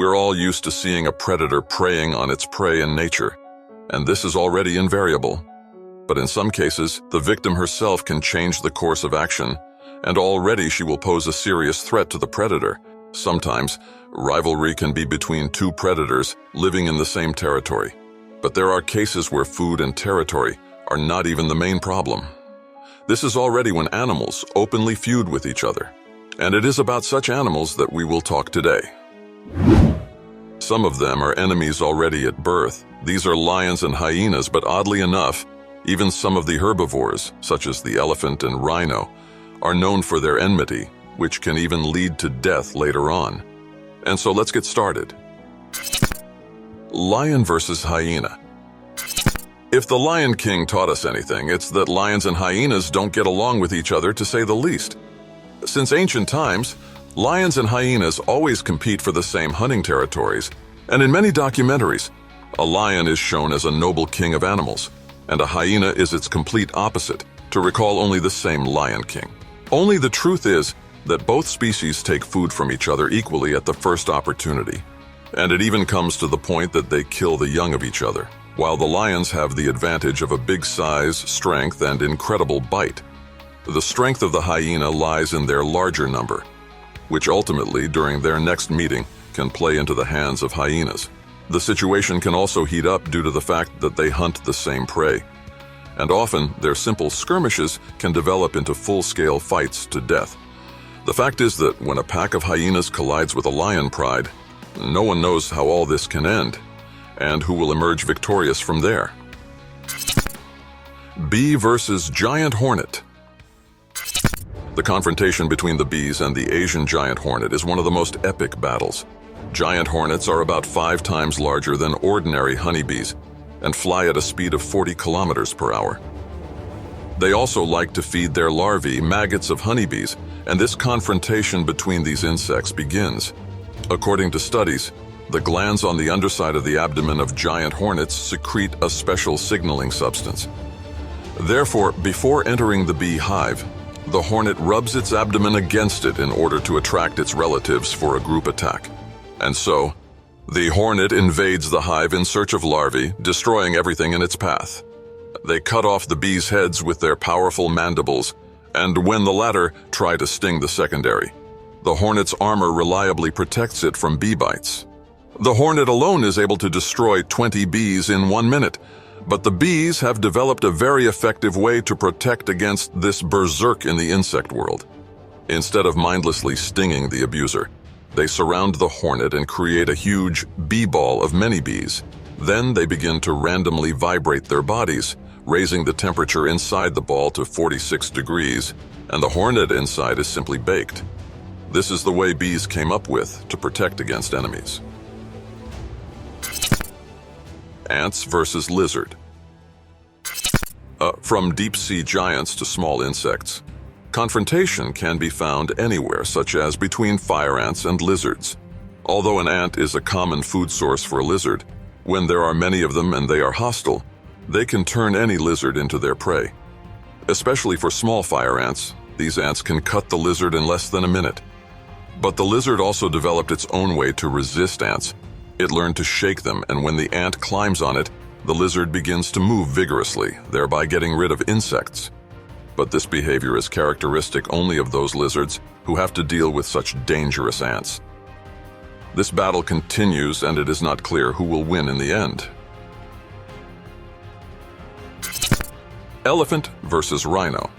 We're all used to seeing a predator preying on its prey in nature, and this is already invariable. But in some cases, the victim herself can change the course of action, and already she will pose a serious threat to the predator. Sometimes, rivalry can be between two predators living in the same territory. But there are cases where food and territory are not even the main problem. This is already when animals openly feud with each other. And it is about such animals that we will talk today. Some of them are enemies already at birth. These are lions and hyenas, but oddly enough, even some of the herbivores, such as the elephant and rhino, are known for their enmity, which can even lead to death later on. And so let's get started. Lion versus hyena. If the Lion King taught us anything, it's that lions and hyenas don't get along with each other, to say the least. Since ancient times, lions and hyenas always compete for the same hunting territories, and in many documentaries, a lion is shown as a noble king of animals, and a hyena is its complete opposite, to recall only the same Lion King. Only the truth is that both species take food from each other equally at the first opportunity, and it even comes to the point that they kill the young of each other, while the lions have the advantage of a big size, strength, and incredible bite. The strength of the hyena lies in their larger number, which ultimately, during their next meeting, can play into the hands of hyenas. The situation can also heat up due to the fact that they hunt the same prey, and often their simple skirmishes can develop into full-scale fights to death. The fact is that when a pack of hyenas collides with a lion pride, no one knows how all this can end, and who will emerge victorious from there. Bee versus giant hornet. The confrontation between the bees and the Asian giant hornet is one of the most epic battles. Giant hornets are about 5 times larger than ordinary honeybees and fly at a speed of 40 kilometers per hour. They also like to feed their larvae maggots of honeybees, and this confrontation between these insects begins. According to studies, the glands on the underside of the abdomen of giant hornets secrete a special signaling substance. Therefore, before entering the bee hive, the hornet rubs its abdomen against it in order to attract its relatives for a group attack. And so, the hornet invades the hive in search of larvae, destroying everything in its path. They cut off the bees' heads with their powerful mandibles, and when the latter try to sting the secondary, the hornet's armor reliably protects it from bee bites. The hornet alone is able to destroy 20 bees in 1 minute, but the bees have developed a very effective way to protect against this berserk in the insect world. Instead of mindlessly stinging the abuser, they surround the hornet and create a huge bee ball of many bees. Then they begin to randomly vibrate their bodies, raising the temperature inside the ball to 46 degrees, and the hornet inside is simply baked. This is the way bees came up with to protect against enemies. Ants versus lizard. From deep-sea giants to small insects, confrontation can be found anywhere, such as between fire ants and lizards. Although an ant is a common food source for a lizard, when there are many of them and they are hostile, they can turn any lizard into their prey. Especially for small fire ants, these ants can cut the lizard in less than a minute. But the lizard also developed its own way to resist ants. It learned to shake them, and when the ant climbs on it, the lizard begins to move vigorously, thereby getting rid of insects. But this behavior is characteristic only of those lizards who have to deal with such dangerous ants. This battle continues, and it is not clear who will win in the end. Elephant versus rhino.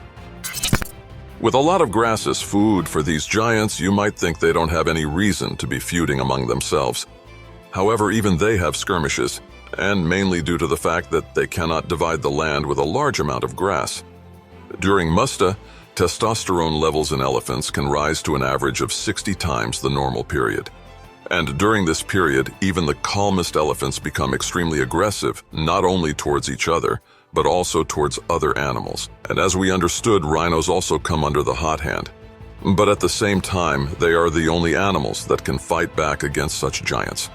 With a lot of grass as food for these giants, you might think they don't have any reason to be feuding among themselves. However, even they have skirmishes, and mainly due to the fact that they cannot divide the land with a large amount of grass. During musta, testosterone levels in elephants can rise to an average of 60 times the normal period. And during this period, even the calmest elephants become extremely aggressive, not only towards each other, but also towards other animals. And as we understood, rhinos also come under the hot hand. But at the same time, they are the only animals that can fight back against such giants.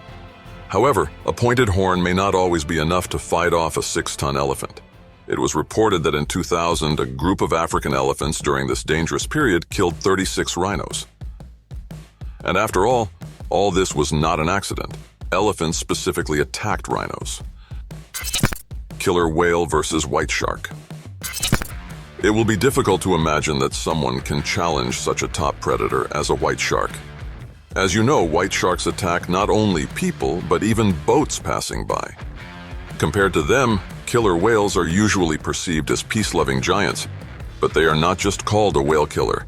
However, a pointed horn may not always be enough to fight off a 6-ton elephant. It was reported that in 2000, a group of African elephants during this dangerous period killed 36 rhinos. And after all, All this was not an accident. Elephants specifically attacked rhinos. Killer whale versus white shark. It will be difficult to imagine that someone can challenge such a top predator as a white shark. As you know, white sharks attack not only people, but even boats passing by. Compared to them, killer whales are usually perceived as peace-loving giants, but they are not just called a whale killer.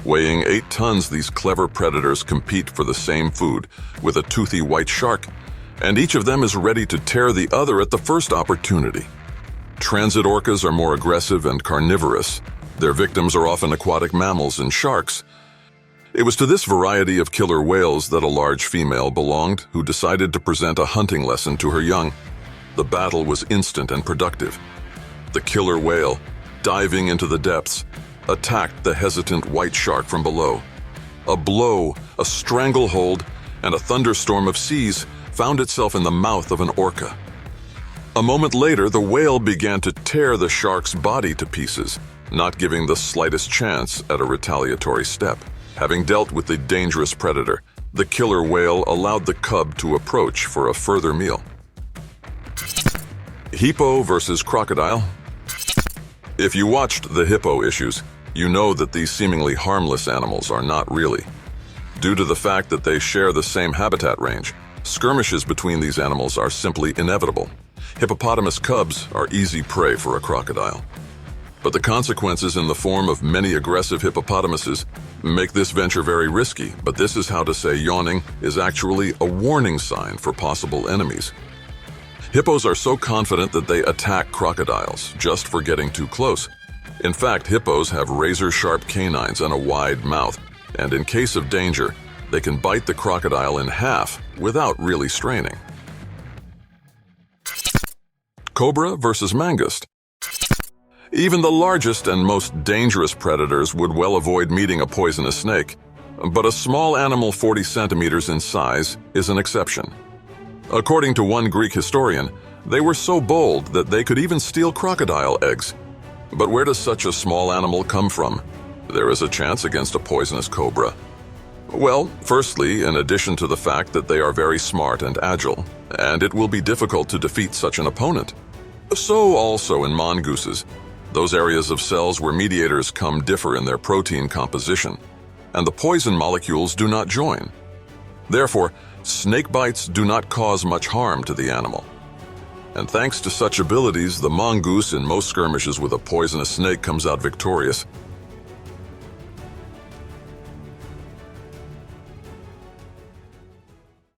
Weighing 8 tons, these clever predators compete for the same food with a toothy white shark, and each of them is ready to tear the other at the first opportunity. Transit orcas are more aggressive and carnivorous. Their victims are often aquatic mammals and sharks. It was to this variety of killer whales that a large female belonged who decided to present a hunting lesson to her young. The battle was instant and productive. The killer whale, diving into the depths, attacked the hesitant white shark from below. A blow, a stranglehold, and a thunderstorm of seas found itself in the mouth of an orca. A moment later, the whale began to tear the shark's body to pieces, not giving the slightest chance at a retaliatory step. Having dealt with the dangerous predator, the killer whale allowed the cub to approach for a further meal. Hippo versus crocodile. If you watched the hippo issues, you know that these seemingly harmless animals are not really. Due to the fact that they share the same habitat range, skirmishes between these animals are simply inevitable. Hippopotamus cubs are easy prey for a crocodile. But the consequences in the form of many aggressive hippopotamuses make this venture very risky, but this is how to say yawning is actually a warning sign for possible enemies. Hippos are so confident that they attack crocodiles just for getting too close. In fact, hippos have razor-sharp canines and a wide mouth, and in case of danger, they can bite the crocodile in half without really straining. Cobra versus mangust. Even the largest and most dangerous predators would well avoid meeting a poisonous snake, but a small animal 40 centimeters in size is an exception. According to one Greek historian, they were so bold that they could even steal crocodile eggs. But where does such a small animal come from? There is a chance against a poisonous cobra. Well, firstly, in addition to the fact that they are very smart and agile, and it will be difficult to defeat such an opponent. So also in mongooses, those areas of cells where mediators come differ in their protein composition, and the poison molecules do not join. Therefore, snake bites do not cause much harm to the animal. And thanks to such abilities, the mongoose in most skirmishes with a poisonous snake comes out victorious,